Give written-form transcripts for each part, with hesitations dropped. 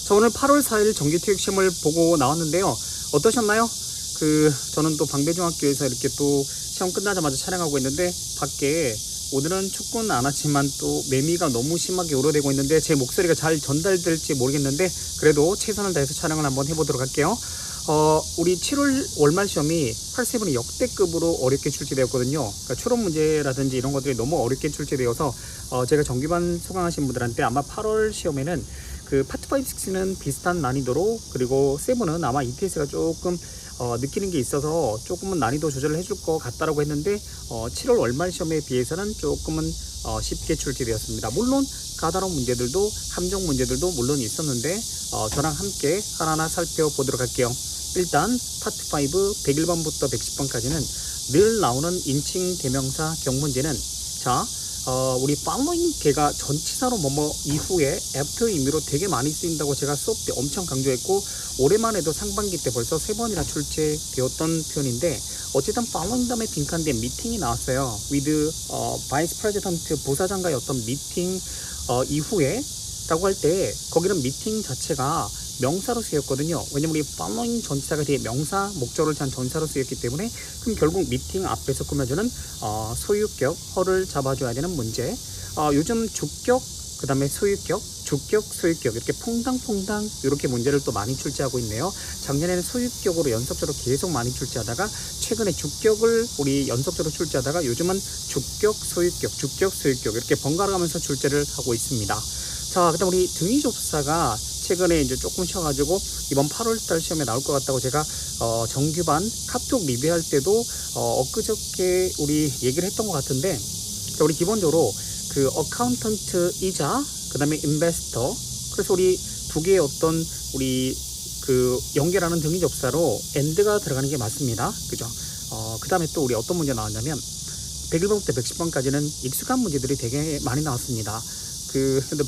자, 오늘 8월 4일 정기토익 시험을 보고 나왔는데요. 어떠셨나요? 저는 또 방배중학교에서 이렇게 또 시험 끝나자마자 촬영하고 있는데 밖에 오늘은 춥구는 안 왔지만 또 매미가 너무 심하게 우러대고 있는데 제 목소리가 잘 전달될지 모르겠는데 그래도 최선을 다해서 촬영을 한번 해보도록 할게요. 우리 7월 월말 시험이 8세븐이 역대급으로 어렵게 출제되었거든요. 그러니까 추론 문제라든지 이런 것들이 너무 어렵게 출제되어서 제가 정규반 수강하신 분들한테 아마 8월 시험에는 파트 5, 6는 비슷한 난이도로, 그리고 7은 아마 ETS가 조금 느끼는 게 있어서 조금은 난이도 조절을 해줄 것 같다라고 했는데 7월 월말 시험에 비해서는 조금은 쉽게 출제되었습니다. 물론 까다로운 문제들도, 함정 문제들도 물론 있었는데 저랑 함께 하나하나 살펴보도록 할게요. 일단 파트 5 101번부터 110번까지는 늘 나오는 인칭 대명사 경문제는 우리 following 개가 전치사로 뭐뭐 이후에 after 의미로 되게 많이 쓰인다고 제가 수업 때 엄청 강조했고, 올해만 해도 상반기 때 벌써 3번이나 출제되었던 표현인데, 어쨌든 following 다음에 빈칸된 미팅이 나왔어요. with vice president 부사장과의 어떤 미팅 이후에 라고 할 때 거기는 미팅 자체가 명사로 쓰였거든요. 왜냐면 우리 following 전치사가 뒤에 명사 목적어를 찬 전치사로 쓰였기 때문에, 그럼 결국 미팅 앞에서 꾸며주는 소유격 허를 잡아줘야 되는 문제. 요즘 주격, 그 다음에 소유격, 주격, 소유격 이렇게 퐁당퐁당 이렇게 문제를 또 많이 출제하고 있네요. 작년에는 소유격으로 연속적으로 계속 많이 출제하다가, 최근에 주격을 우리 연속적으로 출제하다가, 요즘은 주격, 소유격 이렇게 번갈아 가면서 출제를 하고 있습니다. 자, 그다음 우리 등위접사가 최근에 이제 조금 쉬어가지고 이번 8월달 시험에 나올 것 같다고 제가 정규반 카톡 리뷰할 때도 엊그저께 우리 얘기를 했던 것 같은데, 우리 기본적으로 어카운턴트이자 그 다음에 인베스터, 그래서 우리 두 개의 어떤 우리 연결하는 등위접사로 and가 들어가는 게 맞습니다. 그죠? 그 다음에 또 우리 어떤 문제 나왔냐면 101번부터 110번까지는 익숙한 문제들이 되게 많이 나왔습니다.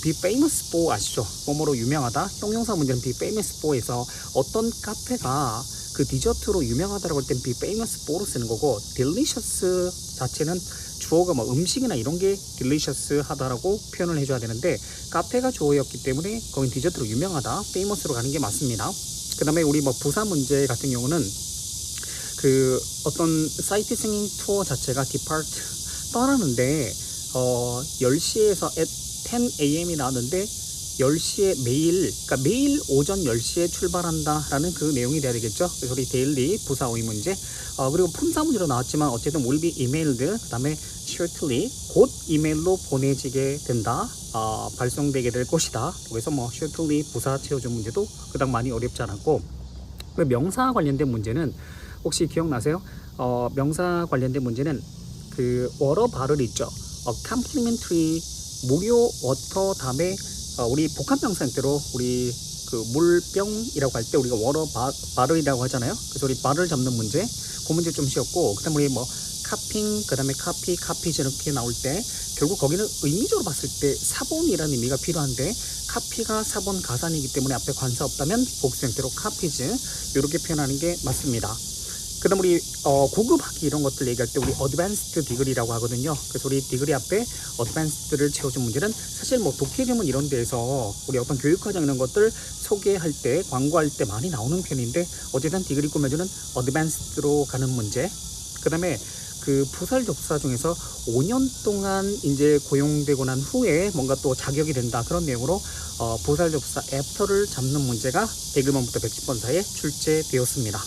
be famous for 아시죠? 뭐뭐로 유명하다. 형용사 문제는 be famous for에서 어떤 카페가 디저트로 유명하다라고 할 땐 be famous for로 쓰는 거고, delicious 자체는 주어가 뭐 음식이나 이런 게 delicious 하다라고 표현을 해줘야 되는데, 카페가 주어였기 때문에 거긴 디저트로 유명하다, famous로 가는 게 맞습니다. 그 다음에 우리 부사 문제 같은 경우는 어떤 사이트싱잉 투어 자체가 depart 떠나는데 10시에서 at 10 am이 나왔는데 10시에 매일 오전 10시에 출발한다 라는 내용이 돼야 되겠죠. 그래서 우리 데일리 부사 어휘 문제, 그리고 품사 문제로 나왔지만 어쨌든 will be emailed, 그 다음에 shortly 곧 이메일로 보내지게 된다, 발송되게 될 것이다. 그래서 shortly 부사 채워준 문제도 그닥 많이 어렵지 않았고, 명사 관련된 문제는 혹시 기억나세요? 명사 관련된 문제는 워터 바를 있죠. complimentary 무료 워터 다음에 우리 복합명사 형태로 우리 물병이라고 할 때 우리가 워터 바를이라고 하잖아요. 그래서 우리 바를 잡는 문제, 그 문제 좀 쉬웠고, 그 다음에 우리 카핑, 그 다음에 카피즈 이렇게 나올 때 결국 거기는 의미적으로 봤을 때 사본이라는 의미가 필요한데, 카피가 사본 가산이기 때문에 앞에 관사 없다면 복수 형태로 카피즈 이렇게 표현하는 게 맞습니다. 그 다음 우리 고급 학위 이런 것들 얘기할 때 우리 어드밴스드 디그리라고 하거든요. 그래서 우리 디그리 앞에 어드밴스드를 채워준 문제는 사실 독해지문 이런 데에서 우리 어떤 교육과정 이런 것들 소개할 때, 광고할 때 많이 나오는 편인데, 어쨌든 디그리 꾸며주는 어드밴스드로 가는 문제. 그 다음에 부설 접사 중에서 5년 동안 이제 고용되고 난 후에 뭔가 또 자격이 된다, 그런 내용으로 부설 접사 애프터를 잡는 문제가 101번부터 110번 사이에 출제되었습니다.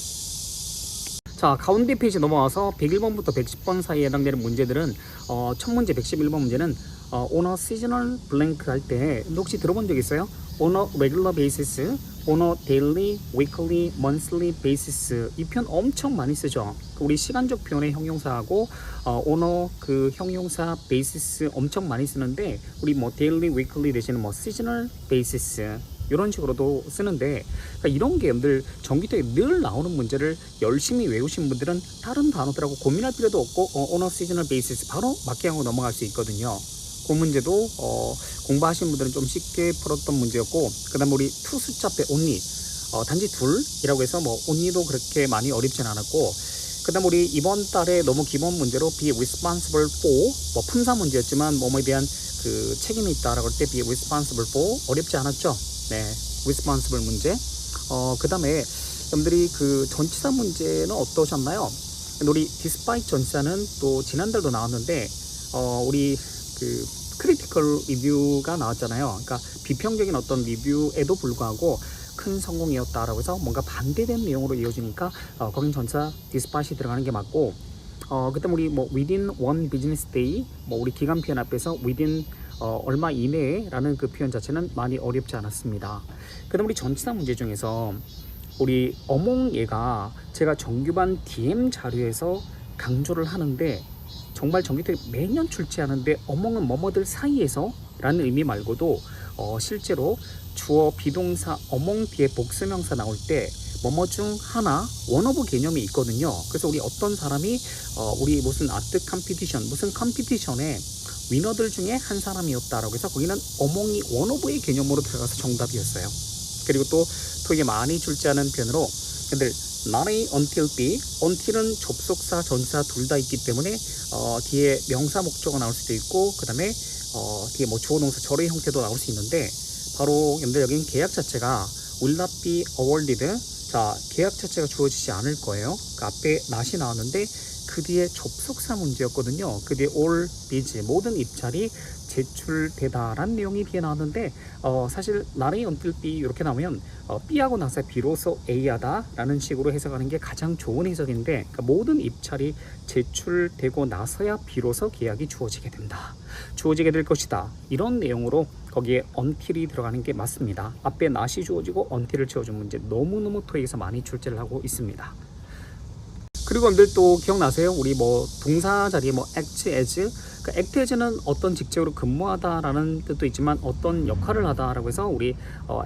자, 가운데 페이지 넘어와서 101번부터 110번 사이에 해당되는 문제들은 첫 문제 111번 문제는 on a seasonal blank 할 때 혹시 들어본 적 있어요? on a regular basis, on a daily, weekly, monthly basis, 이 표현 엄청 많이 쓰죠. 우리 시간적 표현의 형용사하고 on a 형용사 basis 엄청 많이 쓰는데, 우리 daily, weekly 대신에 seasonal basis 이런 식으로도 쓰는데, 그러니까 이런 게 여러분들 정기토에 늘 나오는 문제를 열심히 외우신 분들은 다른 단어들하고 고민할 필요도 없고 on a seasonal basis 바로 맞게하고 넘어갈 수 있거든요. 그 문제도 공부하신 분들은 좀 쉽게 풀었던 문제였고, 그 다음에 우리 to 숫자 앞에 only, 단지 둘이라고 해서 only도 그렇게 많이 어렵진 않았고, 그 다음 우리 이번 달에 너무 기본 문제로 be responsible for, 품사 문제였지만 뭐뭐에 대한 책임이 있다라고 할 때 be responsible for 어렵지 않았죠. 네, responsible 문제. 그 다음에 여러분들이 그 전치사 문제는 어떠셨나요? 우리 despite 전치사는 또 지난달도 나왔는데 우리 그 크리티컬 리뷰가 나왔잖아요. 그러니까 비평적인 어떤 리뷰에도 불구하고 큰 성공이었다라고 해서 뭔가 반대된 내용으로 이어지니까 거긴 전치사 despite이 들어가는 게 맞고, 그다음 우리 뭐 within one business day, 뭐 우리 기간 표현 앞에서 within 얼마 이내에라는 그 표현 자체는 많이 어렵지 않았습니다. 그다음 우리 전치사 문제 중에서 우리 among 얘가 제가 정규반 DM 자료에서 강조를 하는데, 정말 정규태 매년 출제하는데 among은 뭐뭐들 사이에서 라는 의미 말고도 실제로 주어 비동사 among 뒤에 복수명사 나올 때 뭐뭐 중 하나 원어브 개념이 있거든요. 그래서 우리 어떤 사람이 우리 무슨 아트 컴피티션, 무슨 컴피티션에 위너들 중에 한 사람이었다라고 해서 거기는 among이 원어브의 개념으로 들어가서 정답이었어요. 그리고 또 토익에 많이 출제하는 표현으로 근데 not a until be, until은 접속사, 전사 둘 다 있기 때문에 뒤에 명사 목적어 나올 수도 있고, 그 다음에 뒤에 뭐 주어 동사 절의 형태도 나올 수 있는데, 바로 여러분들 여기는 계약 자체가 will not be awarded. 자, 계약 자체가 주어지지 않을 거예요. 그 앞에 not이 나왔는데 그 뒤에 접속사 문제였거든요. 그 뒤에 all bids, 모든 입찰이 제출되다라는 내용이 뒤에 나왔는데, 사실 not a until B 이렇게 나오면 B하고 나서 비로소 A하다 라는 식으로 해석하는 게 가장 좋은 해석인데, 그러니까 모든 입찰이 제출되고 나서야 비로소 계약이 주어지게 된다, 주어지게 될 것이다, 이런 내용으로 거기에 until이 들어가는 게 맞습니다. 앞에 not이 주어지고 until을 채워준 문제 너무너무 토익에서 많이 출제를 하고 있습니다. 그리고 여러분들 또 기억나세요? 우리 뭐 동사 자리에 뭐 act as, 그러니까 act as는 어떤 직책으로 근무하다라는 뜻도 있지만 어떤 역할을 하다라고 해서 우리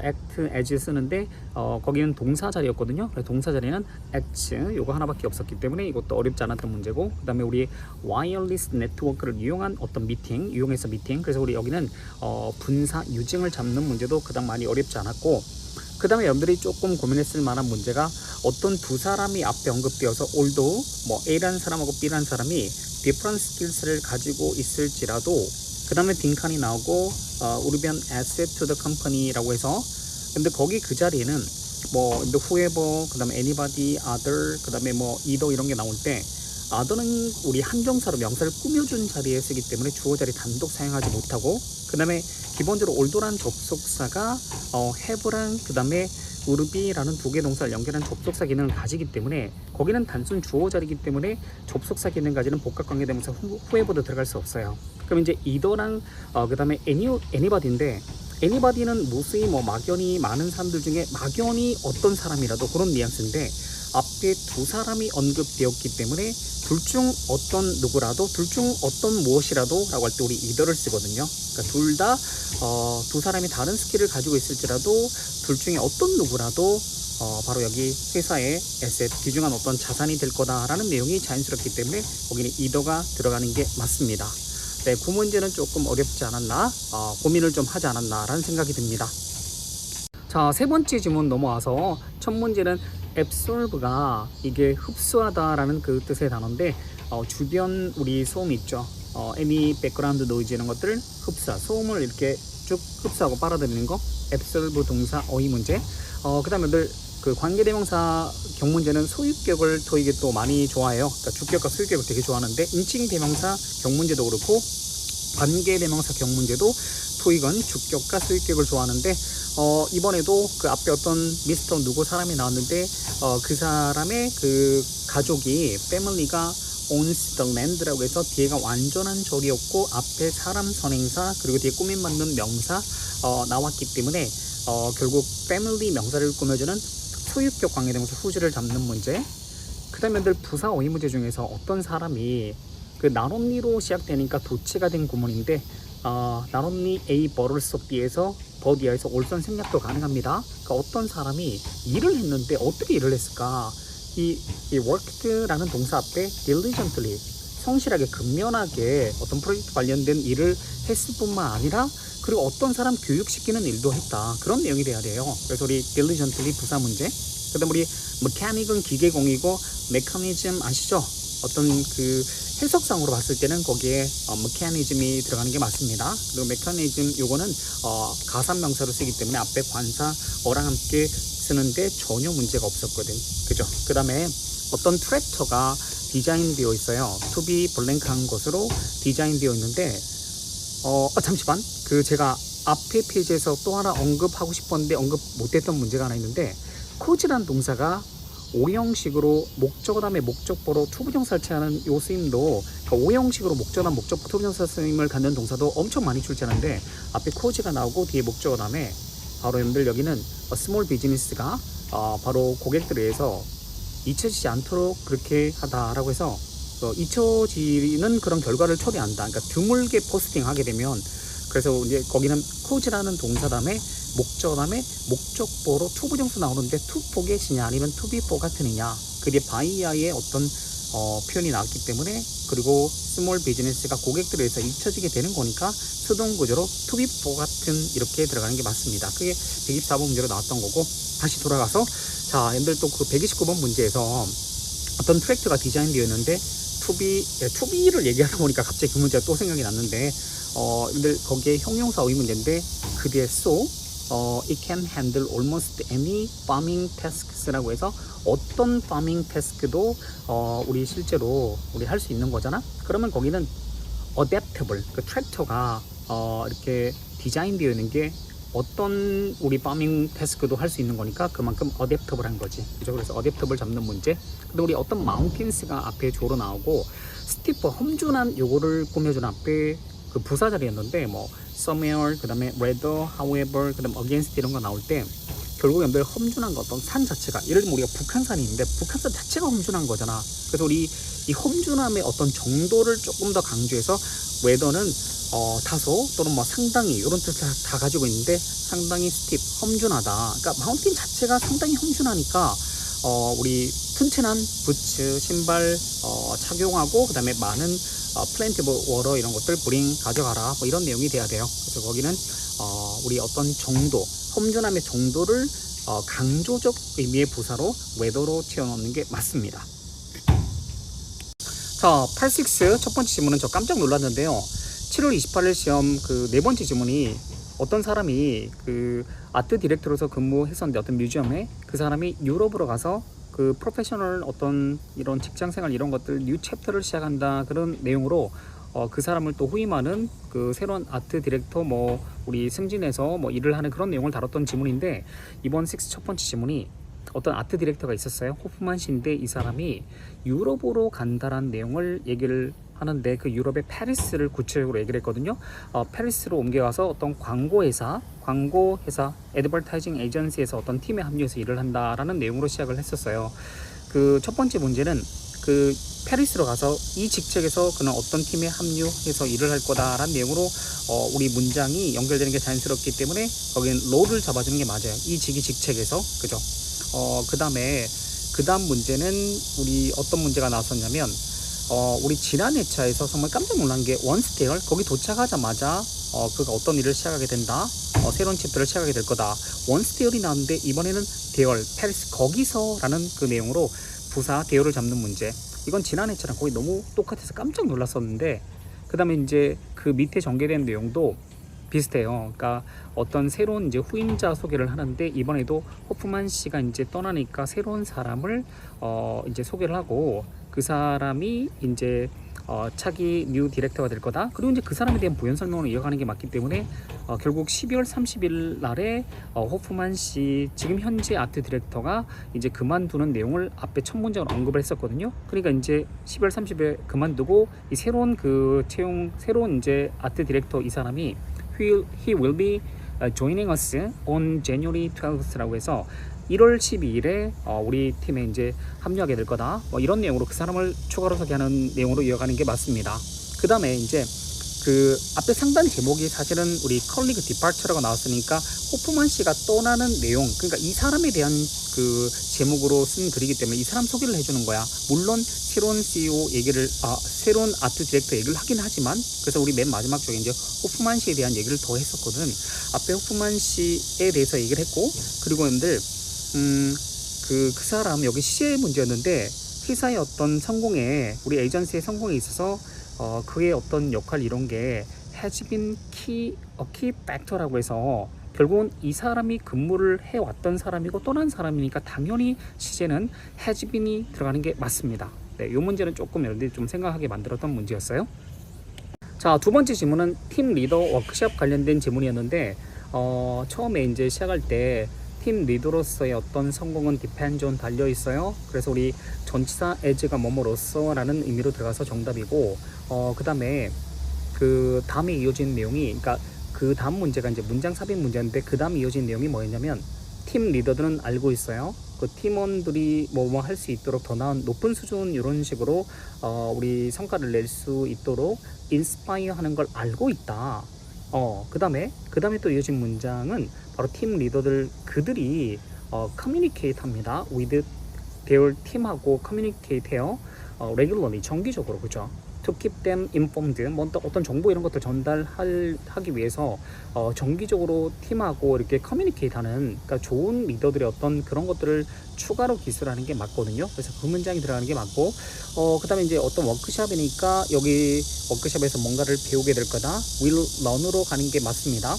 act as 쓰는데 거기는 동사 자리였거든요. 그래서 동사 자리는 act 요거 하나밖에 없었기 때문에 이것도 어렵지 않았던 문제고, 그 다음에 우리 와이어리스 네트워크를 이용한 어떤 미팅, 이용해서 미팅, 그래서 우리 여기는 분사 유증을 잡는 문제도 그닥 많이 어렵지 않았고, 그 다음에 여러분들이 조금 고민했을 만한 문제가 어떤 두 사람이 앞에 언급되어서 although 뭐 A라는 사람하고 B라는 사람이 different skills를 가지고 있을지라도, 그 다음에 빈칸이 나오고 우르비안 asset to the company라고 해서, 근데 거기 그 자리에는 뭐 whoever, 그 다음에 anybody, other, 그 다음에 뭐 either 이런 게 나올 때 other는 우리 한정사로 명사를 꾸며준 자리에 쓰기 때문에 주어 자리 단독 사용하지 못하고, 그 다음에 기본적으로 올도란 접속사가 have랑 그 다음에 우르비라는 두 개 동사를 연결한 접속사 기능을 가지기 때문에 거기는 단순 주어 자리이기 때문에 접속사 기능 가지는 복합관계대명사 whoever도 들어갈 수 없어요. 그럼 이제 either랑 그 다음에 anybody인데, anybody는 무수히 뭐 막연히 많은 사람들 중에 막연히 어떤 사람이라도 그런 뉘앙스인데, 앞에 두 사람이 언급되었기 때문에 둘 중 어떤 누구라도, 둘 중 어떤 무엇이라도 라고 할 때 우리 either를 쓰거든요. 그러니까 둘 다 두 사람이 다른 스킬을 가지고 있을지라도 둘 중에 어떤 누구라도 바로 여기 회사의 에셋, 귀중한 어떤 자산이 될 거다라는 내용이 자연스럽기 때문에 거기는 either가 들어가는 게 맞습니다. 네, 그 문제는 조금 어렵지 않았나, 고민을 좀 하지 않았나 라는 생각이 듭니다. 자, 세 번째 질문 넘어와서 첫 문제는 absorbe가 이게 흡수하다라는 그 뜻의 단어인데, 주변 우리 소음 있죠. any background noise 이런 것들을 소음을 이렇게 쭉 흡수하고 빨아들이는 거, absorb 동사 어휘 문제. 그 다음에 그 관계대명사 경문제는 소유격을 토익에 또 많이 좋아해요. 그러니까 주격과 소유격을 되게 좋아하는데, 인칭대명사 경문제도 그렇고 관계대명사 경문제도 토익은 주격과 소유격을 좋아하는데, 이번에도 그 앞에 어떤 미스터 누구 사람이 나왔는데 그 사람의 그 가족이 패밀리가 owns the land라고 해서 뒤에가 완전한 절이었고 앞에 사람 선행사 그리고 뒤에 꾸밈받는 명사 나왔기 때문에 결국 패밀리 명사를 꾸며주는 소유격 관계대명사 후지를 잡는 문제. 그 다음에 부사 어휘 문제 중에서 어떤 사람이 그 not only로 시작되니까 도치가 된 구문인데, not only A 버럴스 B에서 버디아에서 올선 생략도 가능합니다. 그러니까 어떤 사람이 일을 했는데 어떻게 일을 했을까? 이 worked라는 동사 앞에 diligently, 성실하게 근면하게 어떤 프로젝트 관련된 일을 했을 뿐만 아니라 그리고 어떤 사람 교육시키는 일도 했다, 그런 내용이 돼야 돼요. 그래서 우리 diligently 부사 문제. 그 다음 우리 mechanic은 기계공이고 mechanism 아시죠? 어떤 그 해석상으로 봤을 때는 거기에 메커니즘이 들어가는 게 맞습니다. 그리고 메커니즘 요거는 가산명사로 쓰기 때문에 앞에 관사 어랑 함께 쓰는데 전혀 문제가 없었거든. 그죠? 그 다음에 어떤 트랙터가 디자인되어 있어요. to be blank한 것으로 디자인되어 있는데 잠시만, 그 제가 앞에 페이지에서 또 하나 언급하고 싶었는데 언급 못했던 문제가 하나 있는데, cause란 동사가 오형식으로 목적어 다음에 목적보로 투부정사를 취하는 요 쓰임도, 그러니까 오형식으로 목적어 다음 목적보 투부정사 쓰임을 갖는 동사도 엄청 많이 출제하는데, 앞에 cause가 나오고 뒤에 목적어 다음에 바로 여러분들 여기는 스몰 비즈니스가 바로 고객들에 의해서 잊혀지지 않도록 그렇게 하다라고 해서 잊혀지는 그런 결과를 초래한다. 그러니까 드물게 포스팅하게 되면, 그래서 이제 거기는 cause라는 동사 다음에 목적 다음에 목적보로 투부정사 나오는데 to forget이냐 아니면 to be forgotten이냐, 그게 바이아의 어떤 표현이 나왔기 때문에, 그리고 스몰 비즈니스가 고객들에 의해서 잊혀지게 되는 거니까 수동 구조로 to be forgotten 이렇게 들어가는 게 맞습니다. 그게 124번 문제로 나왔던 거고, 다시 돌아가서 자, 여러분들 또 그 129번 문제에서 어떤 트랙터가 디자인되어 있는데 to be를 얘기하다 보니까 갑자기 그 문제가 또 생각이 났는데, 여러분들 거기에 형용사 의문제인데 그 뒤에 so it can handle almost any farming tasks라고 해서 어떤 farming task도 우리 실제로 우리 할 수 있는 거잖아. 그러면 거기는 adaptable, 그 트랙터가 이렇게 디자인되어 있는 게 어떤 우리 파밍 태스크도 할 수 있는 거니까 그만큼 어댑터블 한 거지. 그죠? 그래서 어댑터블 잡는 문제. 근데 우리 어떤 마운틴스가 앞에 조로 나오고, 스티프 험준한 요거를 꾸며주는 앞에 그 부사 자리였는데, 뭐 somewhere, 그 다음에 rather, however, 그 다음 against 이런 거 나올 때 결국 여러분들 험준한 거, 어떤 산 자체가, 예를 들면 우리가 북한산이 있는데 북한산 자체가 험준한 거잖아. 그래서 우리 이 험준함의 어떤 정도를 조금 더 강조해서 whether는 다소 또는 뭐 상당히 이런 뜻을 다 가지고 있는데, 상당히 스팁, 험준하다. 그러니까 마운틴 자체가 상당히 험준하니까 우리 튼튼한 부츠, 신발 착용하고, 그 다음에 많은 플랜티브 워터 이런 것들 브링 가져가라, 뭐 이런 내용이 돼야 돼요. 그래서 거기는 우리 어떤 정도, 험준함의 정도를 강조적 의미의 부사로 웨더로 채워넣는 게 맞습니다. 자, 86 첫 번째 질문은 저 깜짝 놀랐는데요. 7월 28일 시험 그 네 번째 질문이, 어떤 사람이 그 아트 디렉터로서 근무했었는데 어떤 뮤지엄에, 그 사람이 유럽으로 가서 그 프로페셔널 어떤 이런 직장생활 이런 것들 뉴 챕터를 시작한다, 그런 내용으로 그 사람을 또 후임하는 그 새로운 아트 디렉터 뭐 우리 승진해서 뭐 일을 하는 그런 내용을 다뤘던 지문인데, 이번 6 첫 번째 지문이 어떤 아트 디렉터가 있었어요. 호프만 씨인데 이 사람이 유럽으로 간다라는 내용을 얘기를 하는데, 그 유럽의 파리스를 구체적으로 얘기를 했거든요. 파리스로 옮겨가서 어떤 광고회사 애드버타이징 에이전시에서 어떤 팀에 합류해서 일을 한다라는 내용으로 시작을 했었어요. 그 첫 번째 문제는 그 파리스로 가서 이 직책에서 그는 어떤 팀에 합류해서 일을 할 거다라는 내용으로 우리 문장이 연결되는 게 자연스럽기 때문에 거기는 롤을 잡아주는 게 맞아요. 이 직책에서. 그죠? 그 다음 문제는 우리 어떤 문제가 나왔었냐면, 우리 지난 회차에서 정말 깜짝 놀란 게 원스테이얼, 거기 도착하자마자 그가 어떤 일을 시작하게 된다, 새로운 챕터를 시작하게 될 거다. 원스테이얼이 나왔는데 이번에는 대열, 페리스 거기서라는 그 내용으로 부사 대열을 잡는 문제. 이건 지난 회차랑 거의 너무 똑같아서 깜짝 놀랐었는데, 그 다음에 이제 그 밑에 전개된 내용도 비슷해요. 그러니까 어떤 새로운 이제 후임자 소개를 하는데, 이번에도 호프만 씨가 이제 떠나니까 새로운 사람을 이제 소개를 하고, 그 사람이 이제 차기 뉴 디렉터가 될 거다. 그리고 이제 그 사람에 대한 부연 설명을 이어가는 게 맞기 때문에 결국 12월 30일 날에 호프만 씨 지금 현재 아트 디렉터가 이제 그만두는 내용을 앞에 첫 문장으로 언급을 했었거든요. 그러니까 이제 12월 30일에 그만두고 이 새로운 새로운 이제 아트 디렉터 이 사람이 he will be joining us on January 12th라고 해서 1월 12일에 우리 팀에 이제 합류하게 될 거다. 뭐 이런 내용으로 그 사람을 추가로 소개하는 내용으로 이어가는 게 맞습니다. 그 다음에 이제 그 앞에 상단 제목이 사실은 우리 컬리그 디파처라고 나왔으니까 호프만 씨가 떠나는 내용, 그러니까 이 사람에 대한 그 제목으로 쓴 글이기 때문에 이 사람 소개를 해주는 거야. 물론 새로운 CEO 얘기를 새로운 아트 디렉터 얘기를 하긴 하지만, 그래서 우리 맨 마지막 쪽에 이제 호프만 씨에 대한 얘기를 더 했었거든. 앞에 호프만 씨에 대해서 얘기를 했고, 그리고 여러분들 그 사람 여기 시제 문제였는데 회사의 어떤 성공에, 우리 에이전시의 성공에 있어서 그의 어떤 역할 이런 게 has been key factor라고 해서 결국은 이 사람이 근무를 해왔던 사람이고 떠난 사람이니까 당연히 시제는 has been이 들어가는 게 맞습니다. 네, 이 문제는 조금 여러분들이 좀 생각하게 만들었던 문제였어요. 자, 두 번째 질문은 팀 리더 워크숍 관련된 질문이었는데 처음에 이제 시작할 때 팀 리더로서의 어떤 성공은 depends on 달려 있어요. 그래서 우리 전치사 as가 뭐뭐로서 라는 의미로 들어가서 정답이고 그 다음에 그 다음에 이어진 내용이, 그러니까 그 다음 문제가 이제 문장 삽입 문제인데 그 다음 이어진 내용이 뭐였냐면 팀 리더들은 알고 있어요. 그 팀원들이 뭐 할 수 있도록 더 나은 높은 수준 이런 식으로 우리 성과를 낼 수 있도록 인스파이어 하는 걸 알고 있다. 그 다음에 또 이어진 문장은 바로 팀 리더들 그들이 communicate 합니다. with their 팀하고 communicate 해요. regularly 정기적으로, 그죠? to keep them informed, 뭐 어떤 정보 이런 것들 전달하기 위해서 정기적으로 팀하고 이렇게 communicate 하는, 그러니까 좋은 리더들의 어떤 그런 것들을 추가로 기술하는 게 맞거든요. 그래서 그 문장이 들어가는 게 맞고 그 다음에 이제 어떤 워크숍이니까 여기 워크숍에서 뭔가를 배우게 될 거다, will learn으로 가는 게 맞습니다.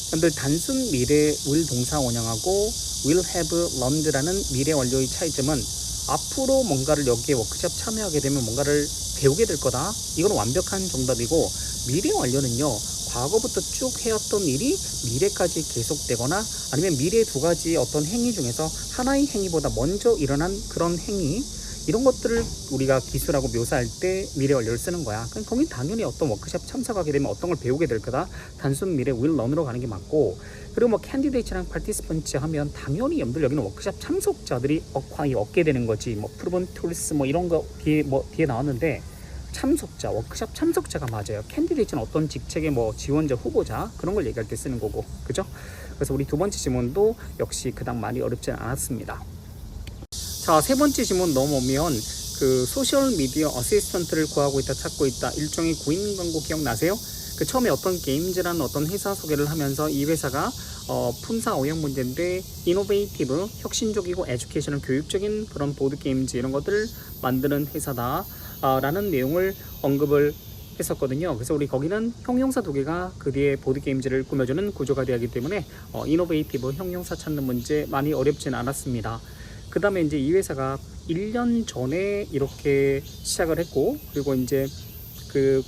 여러분들 단순 미래 will 동사 원형하고 will have learned라는 미래 완료의 차이점은 앞으로 뭔가를 여기에 워크숍 참여하게 되면 뭔가를 배우게 될 거다, 이건 완벽한 정답이고, 미래 완료는요 과거부터 쭉 해왔던 일이 미래까지 계속되거나 아니면 미래 두 가지 어떤 행위 중에서 하나의 행위보다 먼저 일어난 그런 행위, 이런 것들을 우리가 기술하고 묘사할 때 미래 완료를 쓰는 거야. 그러니까 거긴 당연히 어떤 워크숍 참석하게 되면 어떤 걸 배우게 될 거다, 단순 미래 will learn으로 가는 게 맞고, 그리고 뭐 candidate랑 participant 하면 당연히 여러분들 여기는 워크숍 참석자들이 얻게 되는 거지. 뭐 proven tools 뭐 이런 거 뒤에 나왔는데 참석자, 워크숍 참석자가 맞아요. candidate는 어떤 직책의 뭐 지원자, 후보자 그런 걸 얘기할 때 쓰는 거고, 그죠? 그래서 우리 두 번째 질문도 역시 그닥 많이 어렵지 않았습니다. 자, 세 번째 질문 넘어오면 그 소셜 미디어 어시스턴트를 구하고 있다, 찾고 있다, 일종의 구인 광고 기억나세요? 그 처음에 어떤 게임즈라는 어떤 회사 소개를 하면서 이 회사가 품사 오형 문제인데 이노베이티브, 혁신적이고 에듀케이셔널 교육적인 그런 보드 게임즈 이런 것들을 만드는 회사다 라는 내용을 언급을 했었거든요. 그래서 우리 거기는 형용사 두 개가 그 뒤에 보드 게임즈를 꾸며주는 구조가 되기 때문에 이노베이티브 형용사 찾는 문제 많이 어렵진 않았습니다. 그 다음에 이제 이 회사가 1년 전에 이렇게 시작을 했고, 그리고 이제 그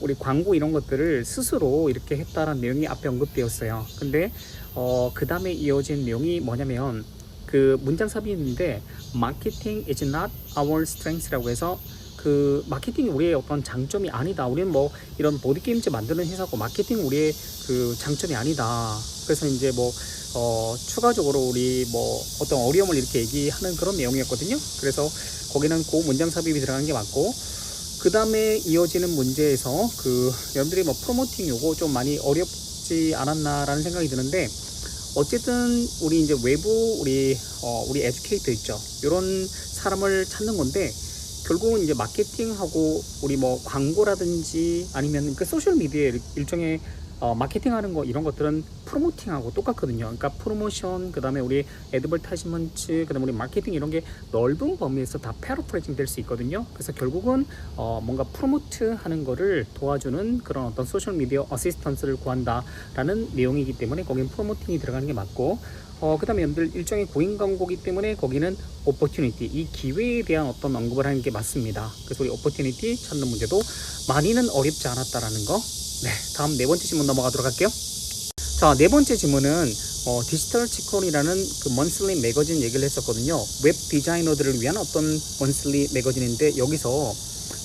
우리 광고 이런 것들을 스스로 이렇게 했다라는 내용이 앞에 언급되었어요. 근데 그 다음에 이어진 내용이 뭐냐면 그 문장 삽입인데 marketing is not our strength라고 해서 그 마케팅이 우리의 어떤 장점이 아니다. 우리는 뭐 이런 보드게임즈 만드는 회사고 마케팅은 우리의 그 장점이 아니다. 그래서 이제 뭐 추가적으로 우리 뭐 어떤 어려움을 이렇게 얘기하는 그런 내용이었거든요. 그래서 거기는 그 문장 삽입이 들어가는 게 맞고, 그 다음에 이어지는 문제에서 그 여러분들이 뭐 프로모팅 요거 좀 많이 어렵지 않았나라는 생각이 드는데, 어쨌든 우리 이제 외부 우리 에듀케이터 있죠. 이런 사람을 찾는 건데 결국은 이제 마케팅하고 우리 뭐 광고라든지 아니면 그 소셜 미디어의 일종의 마케팅하는 거 이런 것들은 프로모팅하고 똑같거든요. 그러니까 프로모션, 그 다음에 우리 애드버타이즈먼트, 그 다음에 우리 마케팅 이런 게 넓은 범위에서 다 패러프레이징 될 수 있거든요. 그래서 결국은 뭔가 프로모트 하는 거를 도와주는 그런 어떤 소셜 미디어 어시스턴스를 구한다라는 내용이기 때문에 거긴 프로모팅이 들어가는 게 맞고, 그 다음에 여러분들 일종의 고인 광고기 때문에 거기는 opportunity, 이 기회에 대한 어떤 언급을 하는 게 맞습니다. 그래서 우리 opportunity 찾는 문제도 많이는 어렵지 않았다라는 거. 네, 다음 네 번째 질문 넘어가도록 할게요. 자, 네 번째 질문은 디지털 치콘이라는 그 먼슬리 매거진 얘기를 했었거든요. 웹 디자이너들을 위한 어떤 먼슬리 매거진인데 여기서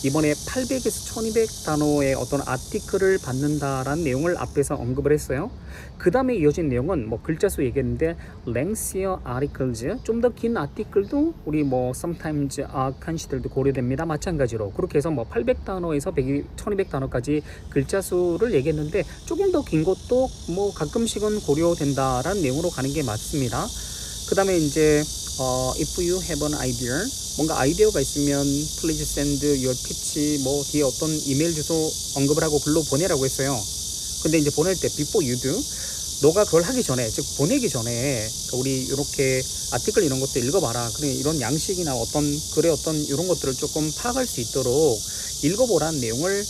이번에 800에서 1200 단어의 어떤 아티클을 받는다라는 내용을 앞에서 언급을 했어요. 그 다음에 이어진 내용은 뭐 글자 수 얘기했는데 lengthier articles, 좀 더 긴 아티클도 우리 뭐 sometimes are considered 고려됩니다. 마찬가지로 그렇게 해서 뭐 800단어에서 1200 단어까지 글자 수를 얘기했는데 조금 더 긴 것도 뭐 가끔씩은 고려된다라는 내용으로 가는 게 맞습니다. 그 다음에 이제 if you have an idea, 뭔가 아이디어가 있으면 please send your pitch, 뭐 뒤에 어떤 이메일 주소 언급을 하고 글로 보내라고 했어요. 근데 이제 보낼 때 before you do, 너가 그걸 하기 전에, 즉 보내기 전에 우리 이렇게 아티클 이런 것도 읽어봐라. 그래, 이런 양식이나 어떤 글의 어떤 이런 것들을 조금 파악할 수 있도록 읽어보라는 내용을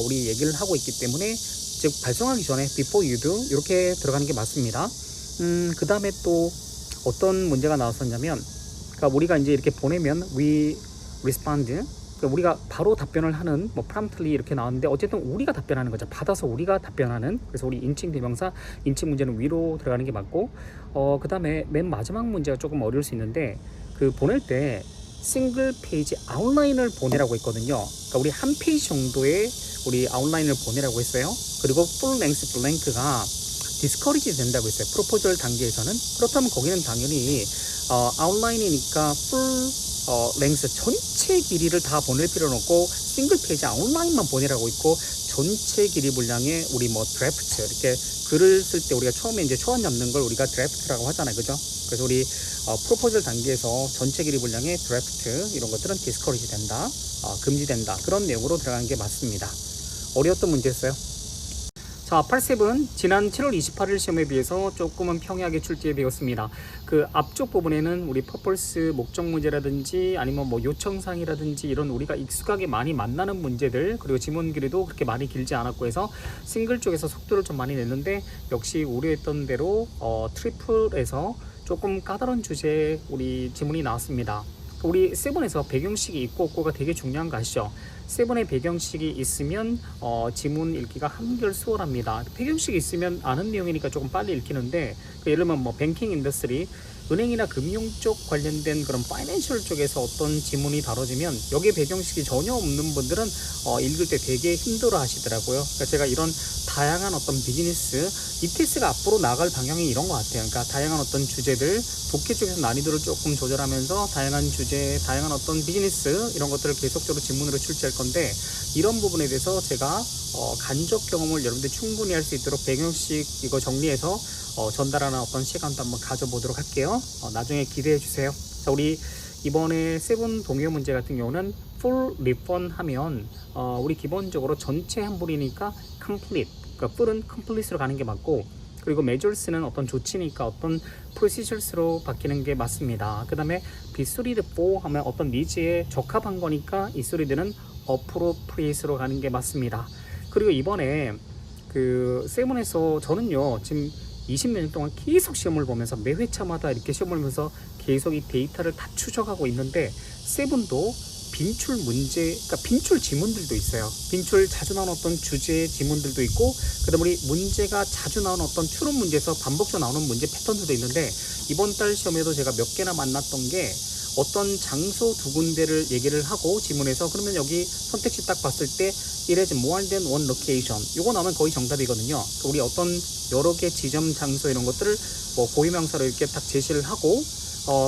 우리 얘기를 하고 있기 때문에, 즉 발송하기 전에 before you do 이렇게 들어가는 게 맞습니다. 그 다음에 또 어떤 문제가 나왔었냐면, 그러니까 우리가 이제 이렇게 보내면 we respond, 그러니까 우리가 바로 답변을 하는, 뭐 promptly 이렇게 나왔는데 어쨌든 우리가 답변하는 거죠. 받아서 우리가 답변하는. 그래서 우리 인칭 대명사, 인칭 문제는 위로 들어가는 게 맞고, 그 다음에 맨 마지막 문제가 조금 어려울 수 있는데, 그 보낼 때 싱글 페이지 아웃라인을 보내라고 했거든요. 그러니까 우리 한 페이지 정도의 우리 아웃라인을 보내라고 했어요. 그리고 풀 랭스 블랭크가 디스커리지 된다고 했어요. 프로포절 단계에서는. 그렇다면 거기는 당연히 아웃라인이니까 풀 랭스 전체 길이를 다 보낼 필요는 없고 싱글 페이지 아웃라인만 보내라고 있고, 전체 길이 분량의 우리 뭐 드래프트, 이렇게 글을 쓸 때 우리가 처음에 이제 초안 잡는 걸 우리가 드래프트라고 하잖아요, 그죠? 그래서 우리 프로포절 단계에서 전체 길이 분량의 드래프트 이런 것들은 디스커리지 된다, 금지된다, 그런 내용으로 들어가는 게 맞습니다. 어려웠던 문제였어요. 자, 8세븐 지난 7월 28일 시험에 비해서 조금은 평이하게 출제해 배웠습니다. 그 앞쪽 부분에는 우리 퍼플스 목적 문제라든지 아니면 뭐 요청사항이라든지 이런 우리가 익숙하게 많이 만나는 문제들, 그리고 지문 길이도 그렇게 많이 길지 않았고 해서 싱글 쪽에서 속도를 좀 많이 냈는데, 역시 우려했던 대로 트리플에서 조금 까다로운 주제의 우리 지문이 나왔습니다. 우리 세븐에서 배경식이 있고 없고가 되게 중요한 거 아시죠? 세븐의 배경식이 있으면 지문 읽기가 한결 수월합니다. 배경식이 있으면 아는 내용이니까 조금 빨리 읽히는데, 예를 들면 뭐 뱅킹 인더스트리, 은행이나 금융 쪽 관련된 그런 파이낸셜 쪽에서 어떤 지문이 다뤄지면 여기에 배경식이 전혀 없는 분들은 읽을 때 되게 힘들어 하시더라고요. 그러니까 제가 이런 다양한 어떤 비즈니스, ETS가 앞으로 나갈 방향이 이런 것 같아요. 그러니까 다양한 어떤 주제들, 독해 쪽에서 난이도를 조금 조절하면서 다양한 주제, 다양한 어떤 비즈니스 이런 것들을 계속적으로 지문으로 출제할 건데, 이런 부분에 대해서 제가 간접 경험을 여러분들 충분히 할 수 있도록 배경식 이거 정리해서 전달하는 어떤 시간도 한번 가져보도록 할게요. 나중에 기대해 주세요. 자, 우리 이번에 세븐 동요 문제 같은 경우는 full refund 하면 우리 기본적으로 전체 환불이니까 complete, 그러니까 full은 complete로 가는 게 맞고, 그리고 measures는 어떤 조치니까 어떤 procedures로 바뀌는 게 맞습니다. 그 다음에 빗소리드 for 하면 어떤 니즈에 적합한 거니까 이 소리들은 appropriate로 가는 게 맞습니다. 그리고 이번에 그 세븐에서 저는요 지금 20몇 년 동안 계속 시험을 보면서 매 회차마다 이렇게 시험을 보면서 계속 이 데이터를 다 추적하고 있는데, 세븐도 빈출 문제, 그러니까 빈출 지문들도 있어요. 빈출 자주 나오는 어떤 주제 지문들도 있고, 그 다음에 우리 문제가 자주 나오는 어떤 추론 문제에서 반복적으로 나오는 문제 패턴들도 있는데, 이번 달 시험에도 제가 몇 개나 만났던 게 어떤 장소 두 군데를 얘기를 하고 지문에서, 그러면 여기 선택지 딱 봤을 때 it has more than one location, 요거 나오면 거의 정답이거든요. 우리 어떤 여러 개 지점, 장소 이런 것들을 뭐 고유명사로 이렇게 딱 제시를 하고,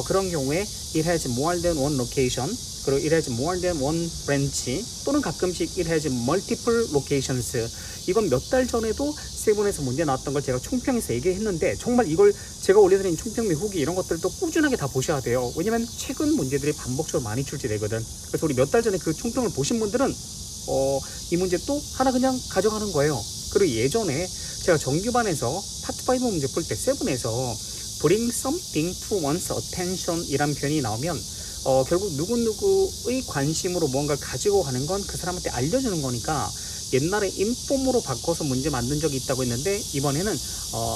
그런 경우에 it has more than one location, 그리고 it has more than one branch, 또는 가끔씩 it has multiple locations. 이건 몇 달 전에도 세븐에서 문제 나왔던 걸 제가 총평에서 얘기했는데, 정말 이걸 제가 올려드린 총평 및 후기 이런 것들도 꾸준하게 다 보셔야 돼요. 왜냐면 최근 문제들이 반복적으로 많이 출제되거든. 그래서 우리 몇 달 전에 그 총평을 보신 분들은 이 문제 또 하나 그냥 가져가는 거예요. 그리고 예전에 제가 정규반에서 파트 5 문제 풀 때 세븐에서 bring something to one's attention 이란 표현이 나오면 결국 누구누구의 관심으로 무언가를 가지고 가는 건 그 사람한테 알려주는 거니까, 옛날에 인폼으로 바꿔서 문제 만든 적이 있다고 했는데, 이번에는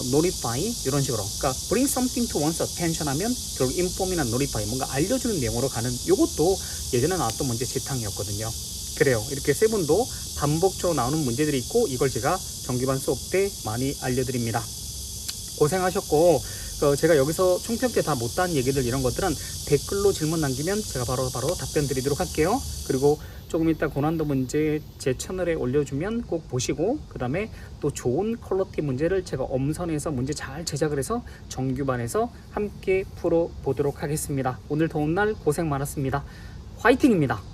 notify 이런 식으로, 그러니까 bring something to one's attention 하면 결국 인폼이나 notify, 뭔가 알려주는 내용으로 가는, 요것도 예전에 나왔던 문제 재탕이었거든요. 그래요. 이렇게 세븐도 반복적으로 나오는 문제들이 있고, 이걸 제가 정규반 수업 때 많이 알려드립니다. 고생하셨고, 제가 여기서 총평 때 다 못한 얘기들 이런 것들은 댓글로 질문 남기면 제가 바로 답변 드리도록 할게요. 그리고 조금 이따 고난도 문제 제 채널에 올려주면 꼭 보시고, 그 다음에 또 좋은 퀄리티 문제를 제가 엄선해서 문제 잘 제작을 해서 정규반에서 함께 풀어보도록 하겠습니다. 오늘 더운 날 고생 많았습니다. 화이팅입니다.